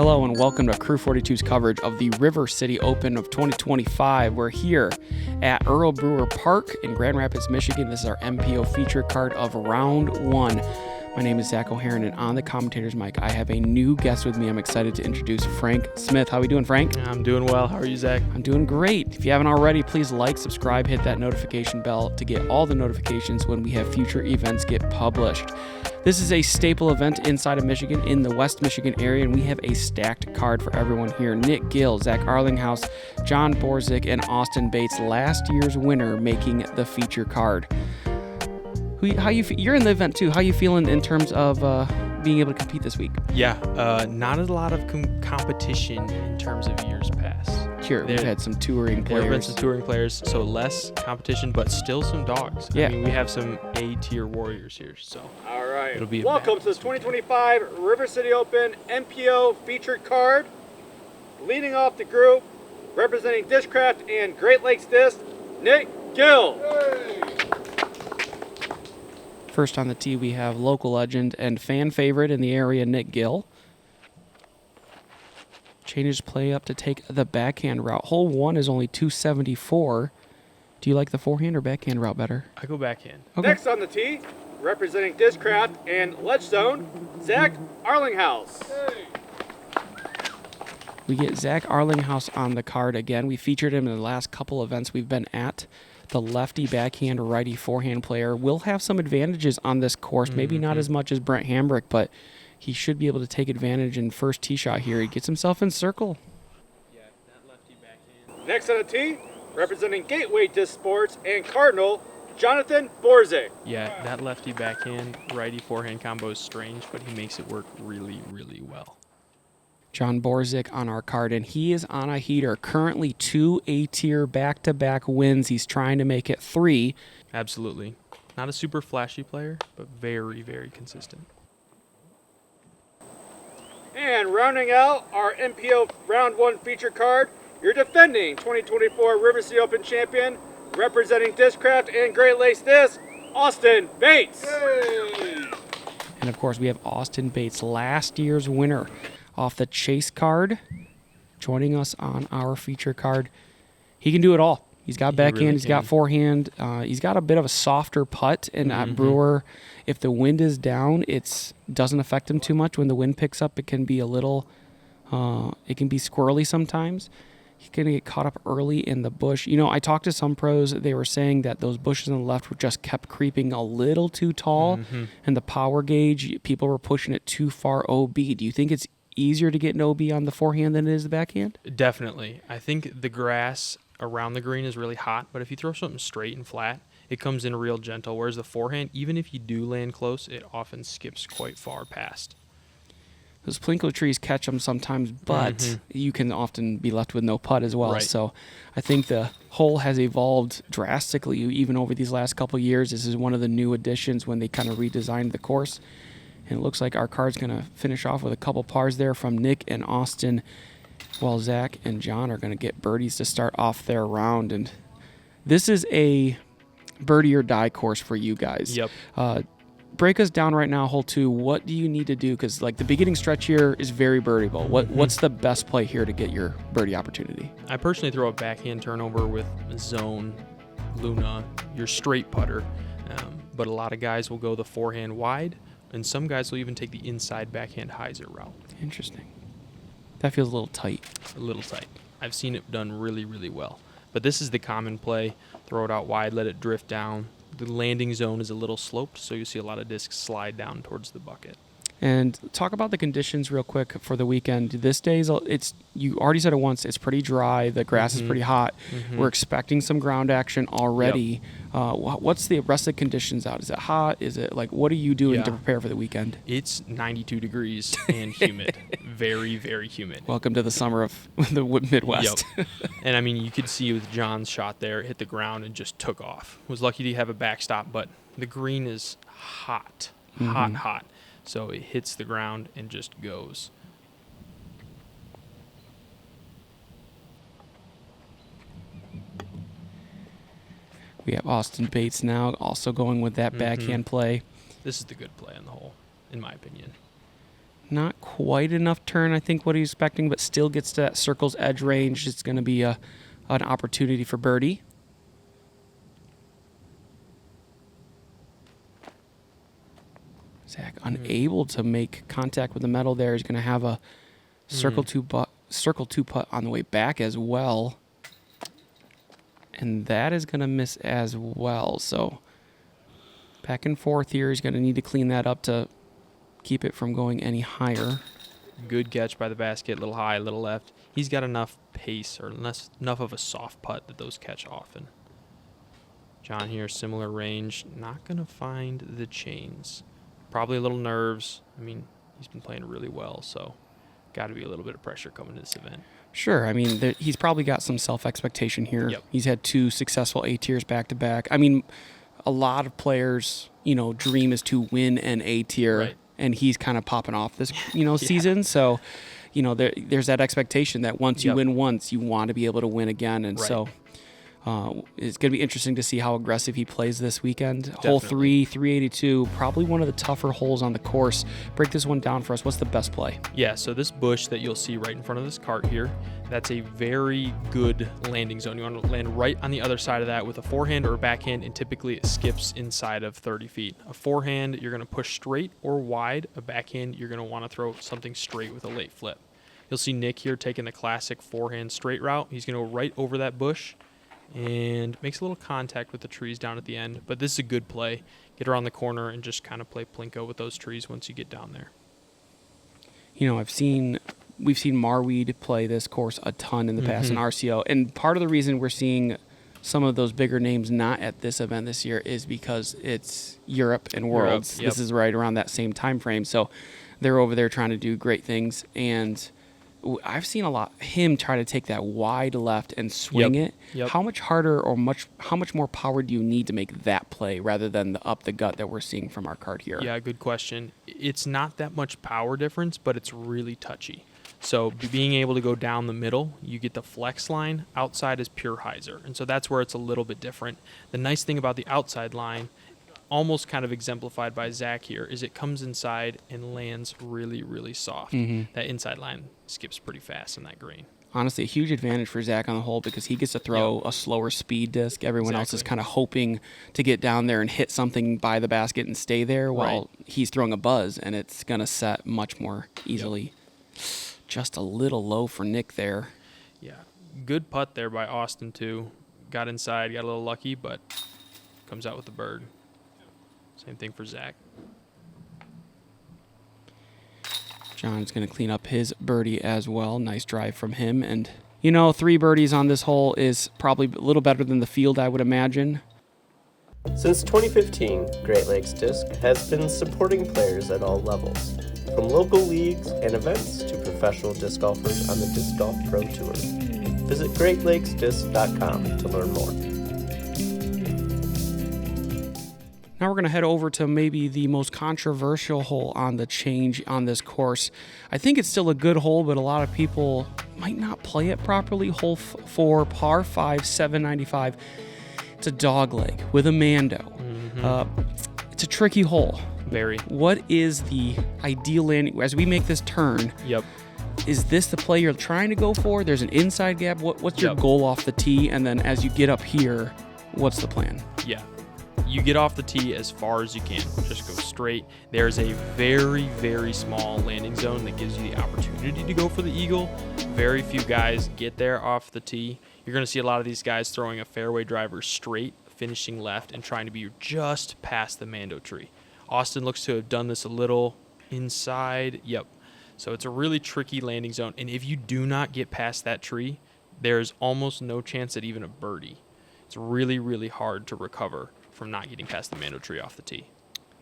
Hello and welcome to Crew 42's coverage of the River City Open of 2025. We're here at Earl Brewer Park in Grand Rapids, Michigan. This is our MPO Feature Card of Round 1. My name is Zach O'Haron, and on the commentator's mic, I have a new guest with me. I'm excited to introduce Frank Smith. How are we doing, Frank? I'm doing well. How are you, Zach? I'm doing great. If you haven't already, please like, subscribe, hit that notification bell to get all the notifications when we have future events get published. This is a staple event inside of Michigan in the West Michigan area, and we have a stacked card for everyone here. Nick Gill, Zach Arlinghaus, Jon Borzick, and Austen Bates, last year's winner, making the feature card. You're in the event too. How you feeling in terms of being able to compete this week? Yeah, not a lot of competition in terms of years past. Sure, we've had some touring players. There have been some touring players, so less competition, but still some dogs. Yeah. I mean, we have some A-tier warriors here, so. All right. It'll be Welcome to this 2025 River City Open MPO Featured Card. Leading off the group, representing Dishcraft and Great Lakes Disc, Nick Gill. Hey. First on the tee, we have local legend and fan favorite in the area, Nick Gill. Changes play up to take the backhand route. Hole 1 is only 274. Do you like the forehand or backhand route better? I go backhand. Okay. Next on the tee, representing Dishcraft and Ledge Zone, Zach Arlinghaus. Hey. We get Zach Arlinghaus on the card again. We featured him in the last couple events we've been at. The lefty backhand, righty forehand player will have some advantages on this course. Maybe not as much as Brent Hambrick, but he should be able to take advantage in first tee shot here. He gets himself in circle. Yeah, that lefty backhand. Next on the tee, representing Gateway Disc Sports and Cardinal, Jon Borzick. Yeah, that lefty backhand, righty forehand combo is strange, but he makes it work really, really well. Jon Borzick on our card, and he is on a heater. Currently 2 A-tier back-to-back wins. He's trying to make it 3. Absolutely. Not a super flashy player, but very, very consistent. And rounding out our MPO Round 1 feature card, your defending 2024 River City Open champion, representing Dishcraft and Great Lakes Disc, Austen Bates. Hey. And, of course, we have Austen Bates, last year's winner, off the chase card, joining us on our feature card. He can do it all. He's got backhand, really he's got forehand, he's got a bit of a softer putt, and at Brewer, if the wind is down, it doesn't affect him too much. When the wind picks up, it can be a little, it can be squirrely sometimes. He's going to get caught up early in the bush. You know, I talked to some pros, they were saying that those bushes on the left were just kept creeping a little too tall, and the power gauge, people were pushing it too far OB. Do you think it's easier to get an OB on the forehand than it is the backhand? Definitely. I think the grass around the green is really hot, but if you throw something straight and flat, it comes in real gentle, whereas the forehand, even if you do land close, it often skips quite far past. Those twinkle trees catch them sometimes, but you can often be left with no putt as well. Right. So I think the hole has evolved drastically even over these last couple of years. This is one of the new additions when they kind of redesigned the course. And it looks like our card's going to finish off with a couple pars there from Nick and Austen, while Zach and Jon are going to get birdies to start off their round. And this is a birdie or die course for you guys. Yep. Break us down right now, hole 2. What do you need to do? Because like the beginning stretch here is very birdieable. What's the best play here to get your birdie opportunity? I personally throw a backhand turnover with Zone, Luna, your straight putter. But a lot of guys will go the forehand wide, and some guys will even take the inside backhand hyzer route. Interesting. That feels a little tight. A little tight. I've seen it done really, really well. But this is the common play. Throw it out wide, let it drift down. The landing zone is a little sloped, so you see a lot of discs slide down towards the bucket. And talk about the conditions real quick for the weekend. This day, you already said it once, it's pretty dry. The grass is pretty hot. We're expecting some ground action already. What's the rest of the conditions out? Is it hot? Is it like, what are you doing to prepare for the weekend? It's 92 degrees and humid. Very, very humid. Welcome to the summer of the Midwest. Yep. And I mean, you could see with Jon's shot there, it hit the ground and just took off. Was lucky to have a backstop, but the green is hot. Hot. So it hits the ground and just goes. We have Austen Bates now also going with that backhand play. This is the good play on the hole, in my opinion. Not quite enough turn, I think, what he's expecting, but still gets to that circle's edge range. It's going to be an opportunity for birdie. Zach unable to make contact with the metal there. He's going to have a circle two putt on the way back as well. And that is going to miss as well. So back and forth here. He's going to need to clean that up to keep it from going any higher. Good catch by the basket, a little high, a little left. He's got enough pace or enough of a soft putt that those catch often. Jon here, similar range. Not going to find the chains. Probably a little nerves. I mean, he's been playing really well, so got to be a little bit of pressure coming to this event. Sure. I mean, he's probably got some self-expectation here. Yep. He's had 2 successful A-tiers back-to-back. I mean, a lot of players, dream is to win an A-tier, right, and he's kind of popping off this, season. So, there's that expectation that once you win once, you want to be able to win again. And so it's going to be interesting to see how aggressive he plays this weekend. Definitely. Hole 3, 382, probably one of the tougher holes on the course. Break this one down for us. What's the best play? Yeah, so this bush that you'll see right in front of this cart here, that's a very good landing zone. You want to land right on the other side of that with a forehand or a backhand, and typically it skips inside of 30 feet. A forehand, you're going to push straight or wide. A backhand, you're going to want to throw something straight with a late flip. You'll see Nick here taking the classic forehand straight route. He's going to go right over that bush and makes a little contact with the trees down at the end. But this is a good play. Get around the corner and just kind of play plinko with those trees once you get down there. We've seen Marweed play this course a ton in the past in RCO, and part of the reason we're seeing some of those bigger names not at this event this year is because it's Europe and Worlds. Yep. This is right around that same time frame, so they're over there trying to do great things, and I've seen him try to take that wide left and swing it. Yep. How much harder or how much more power do you need to make that play rather than the up the gut that we're seeing from our card here? Yeah, good question. It's not that much power difference, but it's really touchy. So being able to go down the middle, you get the flex line. Outside is pure hyzer, and so that's where it's a little bit different. The nice thing about the outside line, almost kind of exemplified by Zach here, is it comes inside and lands really, really soft. That inside line skips pretty fast in that green. Honestly, a huge advantage for Zach on the hole because he gets to throw a slower speed disc. Everyone else is kind of hoping to get down there and hit something by the basket and stay there while he's throwing a buzz, and it's going to set much more easily. Just a little low for Nick there. Yeah, good putt there by Austen, too. Got inside, got a little lucky, but comes out with the bird. Same thing for Zach. Jon's going to clean up his birdie as well. Nice drive from him. And, 3 birdies on this hole is probably a little better than the field, I would imagine. Since 2015, Great Lakes Disc has been supporting players at all levels, from local leagues and events to professional disc golfers on the Disc Golf Pro Tour. Visit GreatLakesDisc.com to learn more. Now we're going to head over to maybe the most controversial hole on the change on this course. I think it's still a good hole, but a lot of people might not play it properly. Hole 4, par 5, 795. It's a dog leg with a Mando. It's a tricky hole. Very. What is the ideal landing as we make this turn? Yep. Is this the play you're trying to go for? There's an inside gap. What's your goal off the tee? And then as you get up here, what's the plan? Yeah. You get off the tee as far as you can. Just go straight. There's a very, very small landing zone that gives you the opportunity to go for the eagle. Very few guys get there off the tee. You're going to see a lot of these guys throwing a fairway driver straight, finishing left, and trying to be just past the Mando tree. Austen looks to have done this a little inside. Yep. So it's a really tricky landing zone. And if you do not get past that tree, there's almost no chance at even a birdie. It's really, really hard to recover from not getting past the Mando tree off the tee.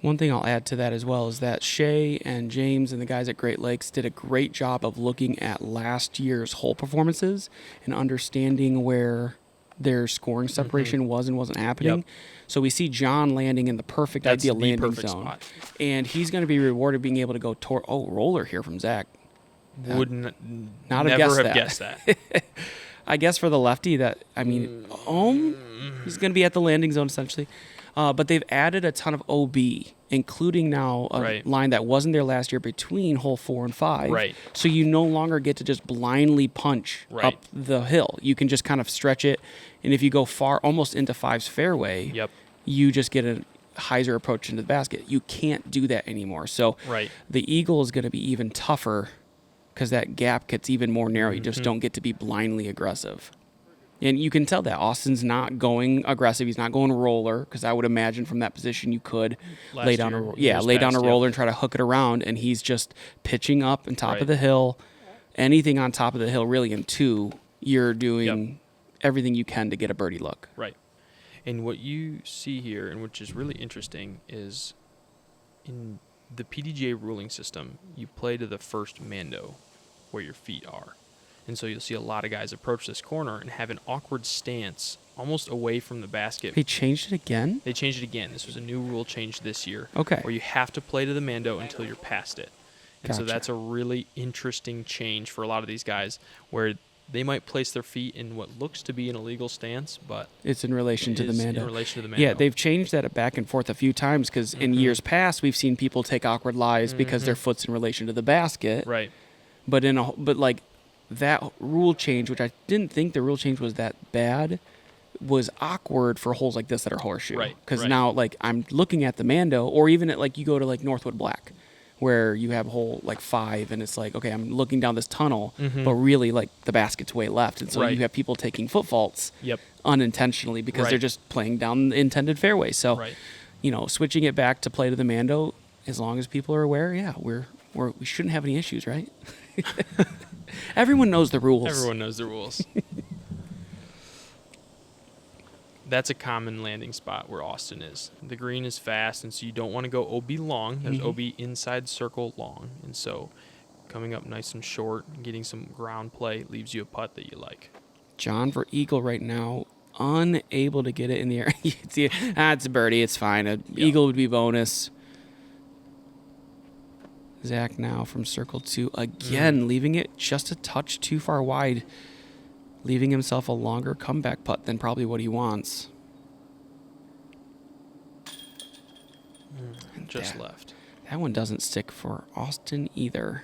One thing I'll add to that as well is that Shay and James and the guys at Great Lakes did a great job of looking at last year's hole performances and understanding where their scoring separation was and wasn't happening. Yep. So we see Jon landing in the perfect ideal landing zone. Spot. And he's going to be rewarded being able to go toward, roller here from Zach. Would not never have have guessed guessed that. I guess for the lefty he's going to be at the landing zone essentially. But they've added a ton of OB, including now a line that wasn't there last year between hole 4 and 5. Right. So you no longer get to just blindly punch up the hill. You can just kind of stretch it. And if you go far, almost into 5's fairway, you just get a hyzer approach into the basket. You can't do that anymore. So the eagle is going to be even tougher because that gap gets even more narrow. You just don't get to be blindly aggressive. And you can tell that Austin's not going aggressive. He's not going roller, because I would imagine from that position you could lay down a roller and try to hook it around. And he's just pitching up on top of the hill. Anything on top of the hill, really, in 2, you're doing everything you can to get a birdie look. Right. And what you see here, and which is really interesting, is in the PDGA ruling system, you play to the first mando where your feet are. And so you'll see a lot of guys approach this corner and have an awkward stance almost away from the basket. They changed it again? They changed it again. This was a new rule change this year. Okay. Where you have to play to the mando until you're past it. And so that's a really interesting change for a lot of these guys, where they might place their feet in what looks to be an illegal stance, but it's in relation to the mando. In relation to the mando. Yeah, they've changed that back and forth a few times, because in years past we've seen people take awkward lies because their foot's in relation to the basket. Right. But that rule change, which I didn't think the rule change was that bad, was awkward for holes like this that are horseshoe. Right. Because now, I'm looking at the mando, or even at, you go to, Northwood Black, where you have hole, 5, and it's okay, I'm looking down this tunnel, but really, the basket's way left. And so you have people taking foot faults unintentionally because they're just playing down the intended fairway. So, switching it back to play to the mando, as long as people are aware, we shouldn't have any issues, right? Everyone knows the rules. Everyone knows the rules. That's a common landing spot where Austen is. The green is fast, and so you don't want to go OB long. There's OB inside circle long. And so coming up nice and short and getting some ground play leaves you a putt that you like. Jon for eagle right now, unable to get it in the air. It's a birdie. It's fine. Eagle would be bonus. Zach now from circle 2 again, leaving it just a touch too far wide, leaving himself a longer comeback putt than probably what he wants. Just left. That one doesn't stick for Austen either.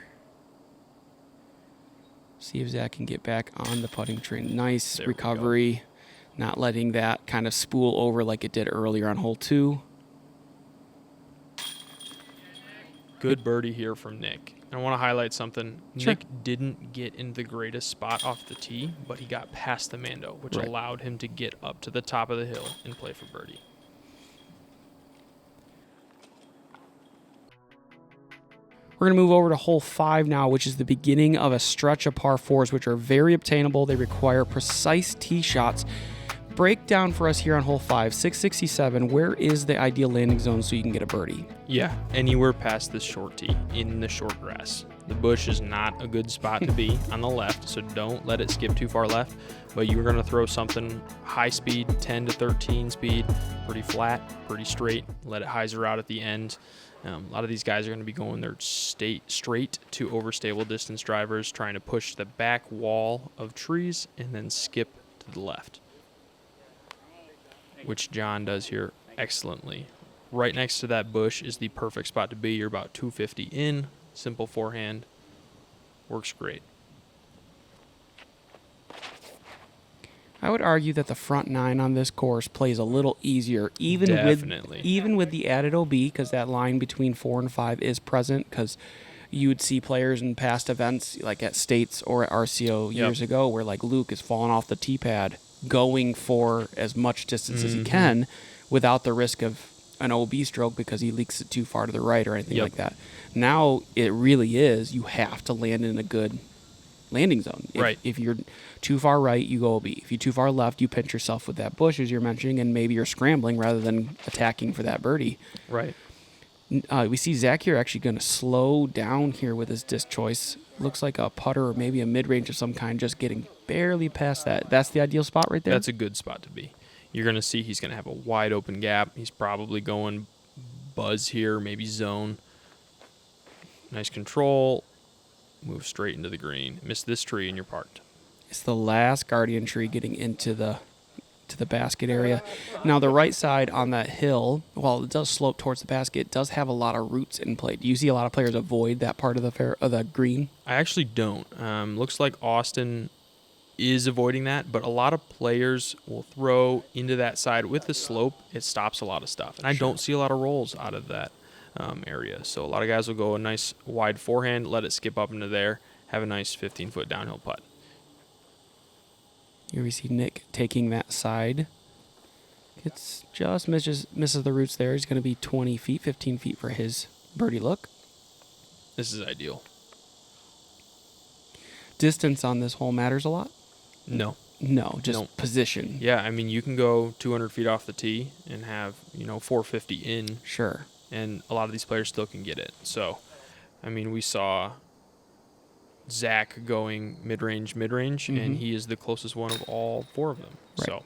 See if Zach can get back on the putting train. Nice recovery, not letting that kind of spool over like it did earlier on hole 2. Good birdie here from Nick. I want to highlight something. Sure. Nick didn't get in the greatest spot off the tee, but he got past the mando, which allowed him to get up to the top of the hill and play for birdie. We're going to move over to hole 5 now, which is the beginning of a stretch of par 4s, which are very obtainable. They require precise tee shots. Break down for us here on hole 5, 667. Where is the ideal landing zone so you can get a birdie? Yeah, anywhere past this short tee in the short grass. The bush is not a good spot to be on the left, so don't let it skip too far left. But you're going to throw something high speed, 10 to 13 speed, pretty flat, pretty straight. Let it hyzer out at the end. A lot of these guys are going to be going their straight to overstable distance drivers, trying to push the back wall of trees and then skip to the left, which Jon does here excellently. Right next to that bush is the perfect spot to be. You're about 250 in, simple forehand, works great. I would argue that the front 9 on this course plays a little easier, even with the added OB, because that line between 4 and 5 is present, because you would see players in past events, like at States or at RCO years ago, where Luke is falling off the tee pad, going for as much distance as he can without the risk of an OB stroke because he leaks it too far to the right or anything like that. Now it really is, you have to land in a good landing zone. If you're too far right, you go OB. If you're too far left, you pinch yourself with that bush, as you're mentioning, and maybe you're scrambling rather than attacking for that birdie. Right. We see Zach here actually going to slow down here with his disc choice. Looks like a putter or maybe a mid-range of some kind, just getting barely past that. That's the ideal spot right there? That's a good spot to be. You're going to see he's going to have a wide open gap. He's probably going buzz here, maybe zone. Nice control. Move straight into the green. Miss this tree and you're parked. It's the last guardian tree getting into the to the basket area. Now, the right side on that hill, while it does slope towards the basket, it does have a lot of roots in play. Do you see a lot of players avoid that part of the green? I actually don't. Looks like Austen is avoiding that, but a lot of players will throw into that side with the slope. It stops a lot of stuff, and I don't see a lot of rolls out of that area. So a lot of guys will go a nice wide forehand, let it skip up into there, have a nice 15-foot downhill putt. Here we see Nick taking that side. It's just misses the roots there. He's going to be 20 feet, 15 feet for his birdie look. This is ideal. Distance on this hole matters a lot? No, just position. Yeah, I mean, you can go 200 feet off the tee and have, 450 in. Sure. And a lot of these players still can get it. So, I mean, we saw Zach going mid-range, and he is the closest one of all 4 of them. Right. So,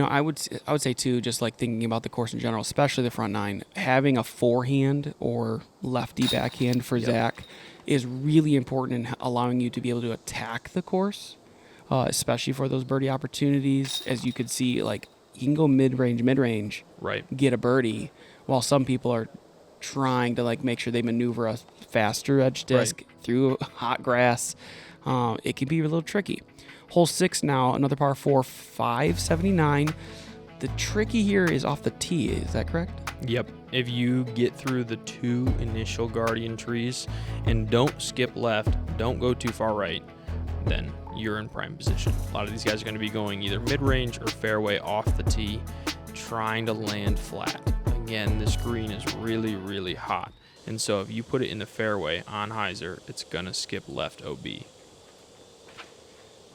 I would say too, just like thinking about the course in general, especially the front 9, having a forehand or lefty backhand for Zach is really important in allowing you to be able to attack the course, especially for those birdie opportunities. As you could see, like, he can go mid-range, right, get a birdie, while some people are trying to make sure they maneuver a faster edge disc through hot grass. It can be a little tricky. Hole 6 now, another par 4, 579. The tricky here is off the tee. Is that correct? Yep. If you get through the 2 initial guardian trees and don't skip left, don't go too far right, then you're in prime position. A lot of these guys are going to be going either mid-range or fairway off the tee, trying to land flat. Again, this green is really, really hot. And so if you put it in the fairway on hyzer, it's going to skip left OB.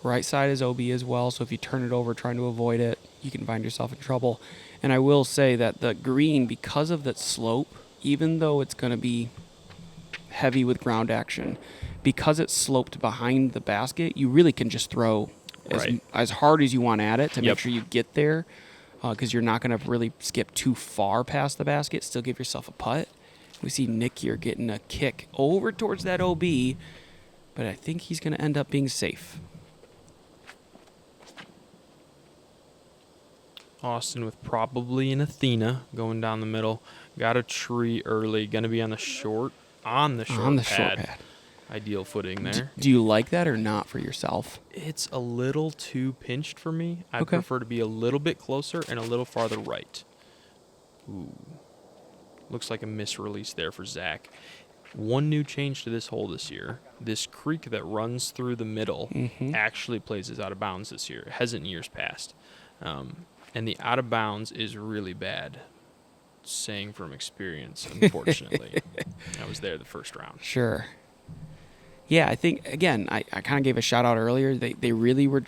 Right side is OB as well, so if you turn it over trying to avoid it, you can find yourself in trouble. And I will say that the green, because of that slope, even though it's going to be heavy with ground action, because it's sloped behind the basket, you really can just throw as hard as you want at it to make sure you get there, because you're not going to really skip too far past the basket, still give yourself a putt. We see Nick here getting a kick over towards that OB, but I think he's going to end up being safe. Austen with probably an Athena going down the middle. Got a tree early. Going to be on the short pad. Ideal footing there. Do you like that or not for yourself? It's a little too pinched for me. I prefer to be a little bit closer and a little farther right. Ooh. Looks like a misrelease there for Zach. One new change to this hole this year. This creek that runs through the middle actually plays as out of bounds this year. It hasn't in years past. And the out of bounds is really bad. Saying from experience, unfortunately. I was there the first round. Sure. Yeah, I think, again, I kind of gave a shout out earlier. They really were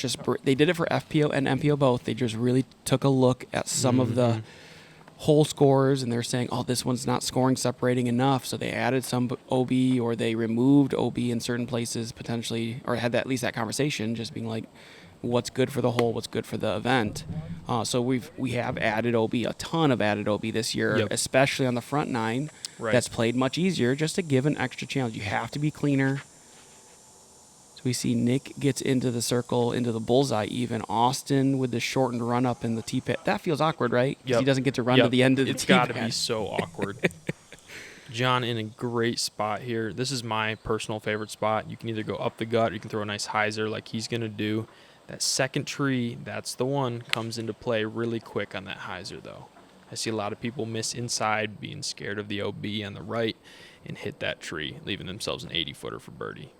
they did it for FPO and MPO both. They just really took a look at some of the hole scores, and they're saying, oh, this one's not scoring separating enough. So they added some OB, or they removed OB in certain places potentially, or had at least that conversation, just being like, what's good for the hole, what's good for the event. So we have added OB, a ton of added OB this year, especially on the front 9. That's played much easier, just to give an extra challenge. You have to be cleaner. So we see Nick gets into the circle, into the bullseye even. Austen with the shortened run up in the tee pad. That feels awkward, right? He doesn't get to run to the end of the tee pad. It's got to be so awkward. Jon in a great spot here. This is my personal favorite spot. You can either go up the gut, or you can throw a nice hyzer like he's going to do. That second tree, that's the one, comes into play really quick on that hyzer, though. I see a lot of people miss inside, being scared of the OB on the right, and hit that tree, leaving themselves an 80-footer for birdie.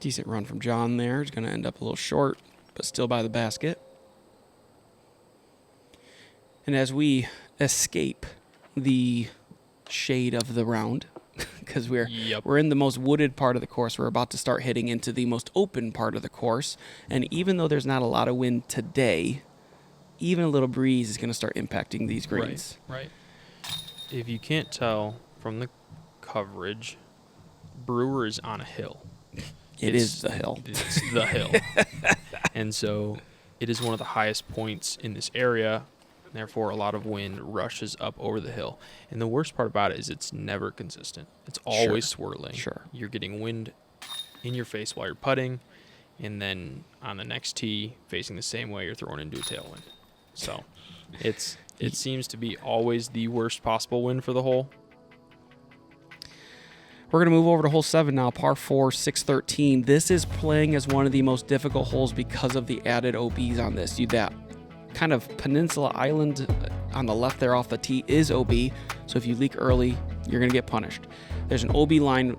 Decent run from Jon there. He's going to end up a little short, but still by the basket. And as we escape the shade of the round, because we're in the most wooded part of the course, we're about to start hitting into the most open part of the course. And even though there's not a lot of wind today, even a little breeze is going to start impacting these greens. Right. If you can't tell from the coverage, Brewer is on a hill. It is the hill. It's the hill. And so it is one of the highest points in this area. Therefore, a lot of wind rushes up over the hill. And the worst part about it is it's never consistent. It's always swirling. Sure. You're getting wind in your face while you're putting. and then on the next tee, facing the same way, you're throwing into a tailwind. So it seems to be always the worst possible wind for the hole. We're going to move over to hole 7 now, par 4, 613. This is playing as one of the most difficult holes because of the added OBs on this. That kind of peninsula island on the left there off the tee is OB, so if you leak early, you're going to get punished. There's an OB line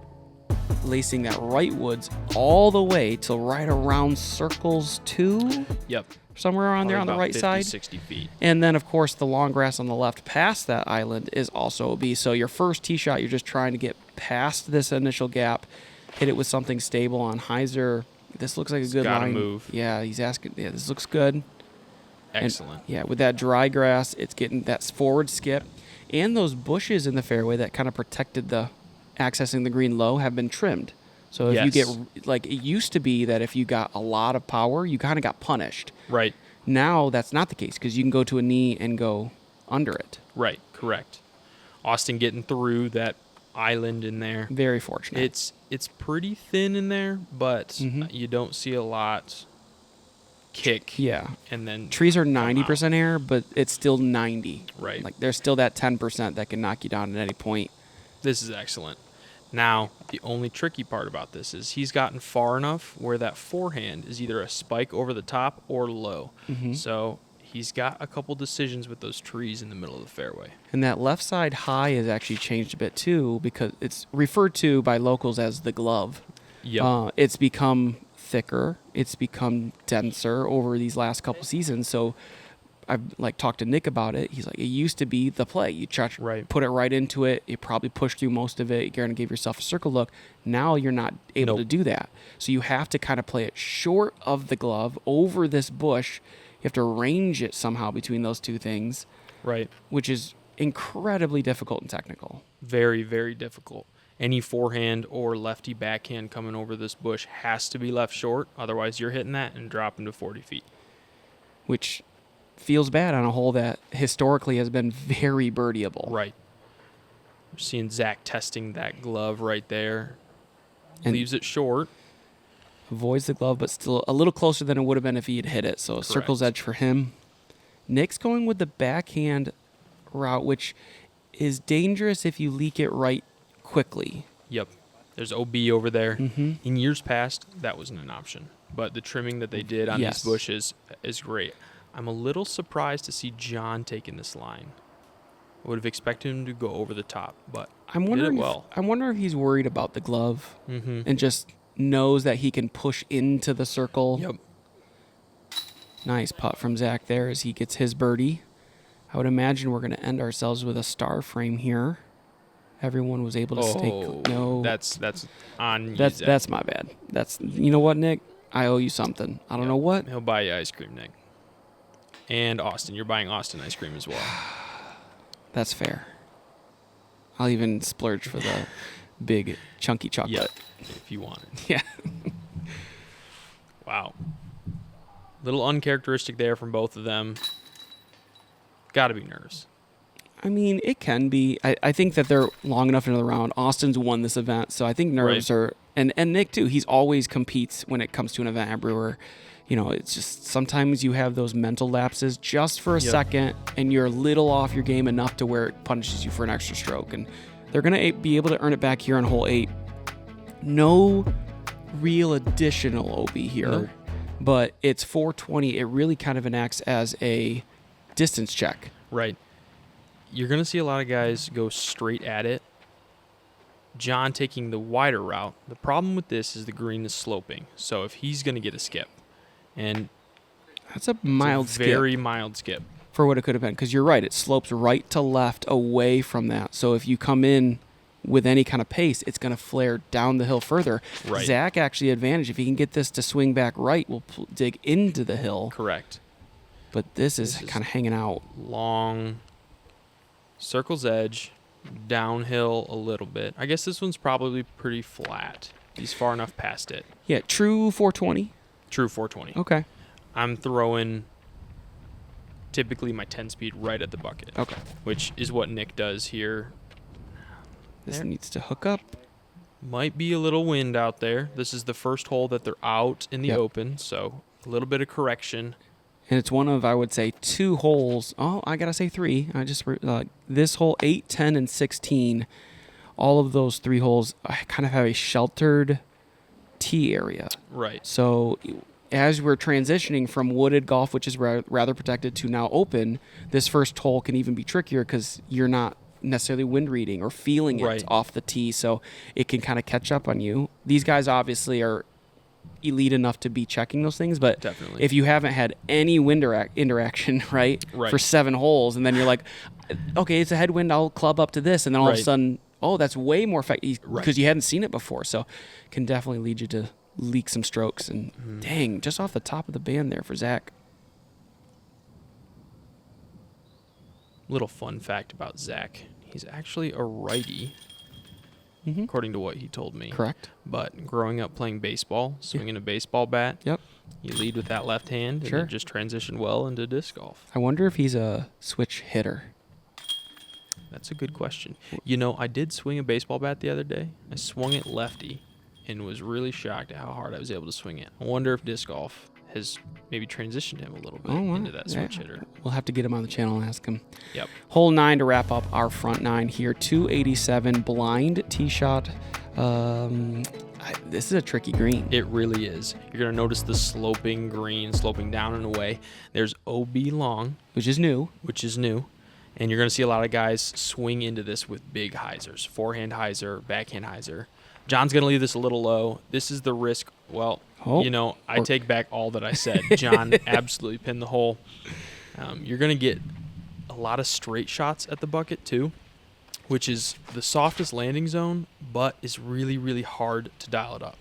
lacing that right woods all the way till right around circles 2. Yep. Somewhere around there on the About right 50, side. 60 feet. And then, of course, the long grass on the left past that island is also OB. So your first tee shot, you're just trying to get past this initial gap, hit it with something stable on Heiser. This looks like a good gotta line. move. Yeah, he's asking. Yeah, this looks good. Excellent. And, with that dry grass, it's getting that forward skip. And those bushes in the fairway that kind of protected the accessing the green low have been trimmed. So if you get, like, it used to be that if you got a lot of power, you kind of got punished. Right. Now that's not the case because you can go to a knee and go under it. Right. Correct. Austin getting through that island in there. Very fortunate. It's pretty thin in there, but you don't see a lot kick. Yeah. And then trees are 90% air, but it's still 90. Right. Like there's still that 10% that can knock you down at any point. This is excellent. Now, the only tricky part about this is he's gotten far enough where that forehand is either a spike over the top or low. So he's got a couple decisions with those trees in the middle of the fairway. And that left side high has actually changed a bit too because it's referred to by locals as the glove. Yep. It's become thicker. It's become denser over these last couple seasons. So I've talked to Nick about it. He's like, it used to be the play. You put it right into it. You probably push through most of it. You're going to give yourself a circle look. Now you're not able to do that. So you have to kind of play it short of the glove over this bush. You have to arrange it somehow between those two things. Right. Which is incredibly difficult and technical. Very, very difficult. Any forehand or lefty backhand coming over this bush has to be left short. Otherwise, you're hitting that and dropping to 40 feet. Which feels bad on a hole that historically has been very birdieable. Right. We're seeing Zach testing that glove right there. And leaves it short. Avoids the glove, but still a little closer than it would have been if he had hit it. So circle's edge for him. Nick's going with the backhand route, which is dangerous if you leak it right quickly. Yep. There's OB over there. Mm-hmm. In years past, that wasn't an option. But the trimming that they did on these bushes is great. I'm a little surprised to see Jon taking this line. I would have expected him to go over the top, but I'm wondering did it well. I wonder if he's worried about the glove and just knows that he can push into the circle. Yep. Nice putt from Zach there as he gets his birdie. I would imagine we're going to end ourselves with a star frame here. Everyone was able to stay. No, that's on you, Zach. That's my bad. You know what, Nick? I owe you something. I don't know what. He'll buy you ice cream, Nick. And Austin, you're buying Austin ice cream as well. That's fair. I'll even splurge for the big chunky chocolate. Yep, if you want it. Yeah. Wow. Little uncharacteristic there from both of them. Got to be nerves. I mean, it can be. I think that they're long enough into the round. Austin's won this event, so I think nerves are... And Nick, too. He's always competes when it comes to an event at Brewer. It's just sometimes you have those mental lapses just for a second, and you're a little off your game enough to where it punishes you for an extra stroke. And they're going to be able to earn it back here on hole 8. No real additional OB here, but it's 420. It really kind of enacts as a distance check. Right. You're going to see a lot of guys go straight at it. Jon taking the wider route. The problem with this is the green is sloping. So if he's going to get a skip, and that's a mild skip. Very mild skip. For what it could have been. Because you're right. It slopes right to left away from that. So if you come in with any kind of pace, it's going to flare down the hill further. Right. Zach actually advantage. If he can get this to swing back right, will dig into the hill. Correct. But this is kind of hanging out. Long circle's edge, downhill a little bit. I guess this one's probably pretty flat. He's far enough past it. Yeah, true 420. True 420. Okay. I'm throwing typically my 10-speed right at the bucket. Okay. Which is what Nick does here. This needs to hook up. Might be a little wind out there. This is the first hole that they're out in the Yep. open, so a little bit of correction. And it's one of, I would say, 2 holes. Oh, I got to say 3. This hole, 8, 10, and 16, all of those 3 holes kind of have a sheltered tee area. Right. So as we're transitioning from wooded golf, which is rather protected, to now open, this first hole can even be trickier because you're not necessarily wind reading or feeling it Right. off the tee, so it can kind of catch up on you. These guys obviously are elite enough to be checking those things, but Definitely. if you haven't had any wind interaction, right, Right. for 7 holes, and then you're like, okay, it's a headwind, I'll club up to this, and then all of a Right. sudden, oh, that's way more effective because Right. you hadn't seen it before, so can definitely lead you to leak some strokes. And dang, just off the top of the band there for Zach. Little fun fact about Zach. He's actually a righty, Mm-hmm. according to what he told me. Correct. But growing up playing baseball, swinging a baseball bat, Yep. you lead with that left hand, Sure. and it just transitioned well into disc golf. I wonder if he's a switch hitter. That's a good question. You know, I did swing a baseball bat the other day. I swung it lefty and was really shocked at how hard I was able to swing it. I wonder if disc golf has maybe transitioned him a little bit Oh, wow. into that switch Yeah. hitter. We'll have to get him on the channel and ask him. Yep. Hole 9 to wrap up our front 9 here. 287 blind tee shot. This is a tricky green. It really is. You're going to notice the sloping green, sloping down and away. There's OB long, Which is new. which is new. And you're going to see a lot of guys swing into this with big hyzers. Forehand hyzer, backhand hyzer. John's going to leave this a little low. This is the risk. Well, Oh. I take back all that I said. John absolutely pinned the hole. You're going to get a lot of straight shots at the bucket too, which is the softest landing zone, but is really, really hard to dial it up.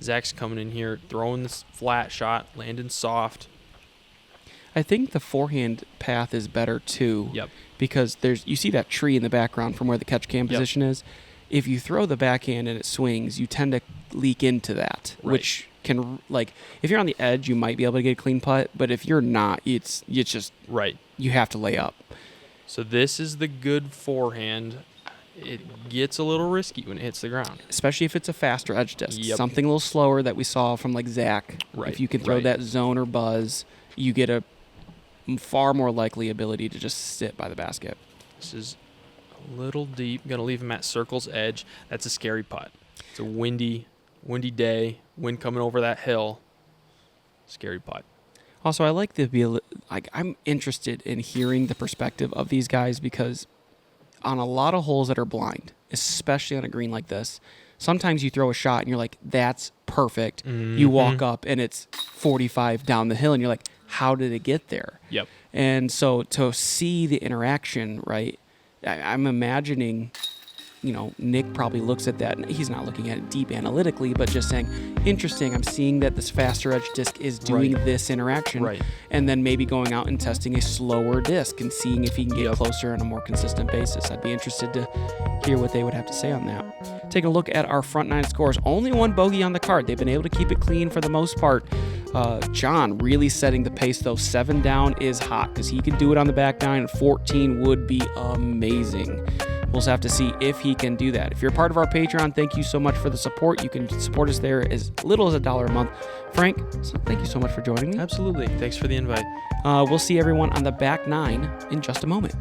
Zach's coming in here, throwing this flat shot, landing soft. I think the forehand path is better too. Yep. Because you see that tree in the background from where the catch cam position is. If you throw the backhand and it swings, you tend to leak into that, Right. which can, like, if you're on the edge, you might be able to get a clean putt, but if you're not, it's just, Right. you have to lay up. So this is the good forehand. It gets a little risky when it hits the ground. Especially if it's a faster edge disc. Yep. Something a little slower that we saw from, like, Zach. Right, If you can throw right. that zone or buzz, you get a far more likely ability to just sit by the basket. This is a little deep. Going to leave him at circle's edge. That's a scary putt. It's a windy day. Wind coming over that hill. Scary putt. Also, I like I'm interested in hearing the perspective of these guys because on a lot of holes that are blind, especially on a green like this, sometimes you throw a shot and you're like, that's perfect. You walk up and it's 45 down the hill and you're like, how did it get there? Yep. And so to see the interaction, right, I'm imagining, Nick probably looks at that, and he's not looking at it deep analytically, but just saying, interesting, I'm seeing that this faster edge disc is doing Right. this interaction. Right. And then maybe going out and testing a slower disc and seeing if he can get Yep. closer on a more consistent basis. I'd be interested to hear what they would have to say on that. Taking a look at our front 9 scores. Only 1 bogey on the card. They've been able to keep it clean for the most part. Jon really setting the pace, though. 7 down is hot because he can do it on the back 9, and 14 would be amazing. We'll just have to see if he can do that. If you're a part of our Patreon, thank you so much for the support. You can support us there as little as $1 a month. Frank, thank you so much for joining me. Absolutely. Thanks for the invite. We'll see everyone on the back 9 in just a moment.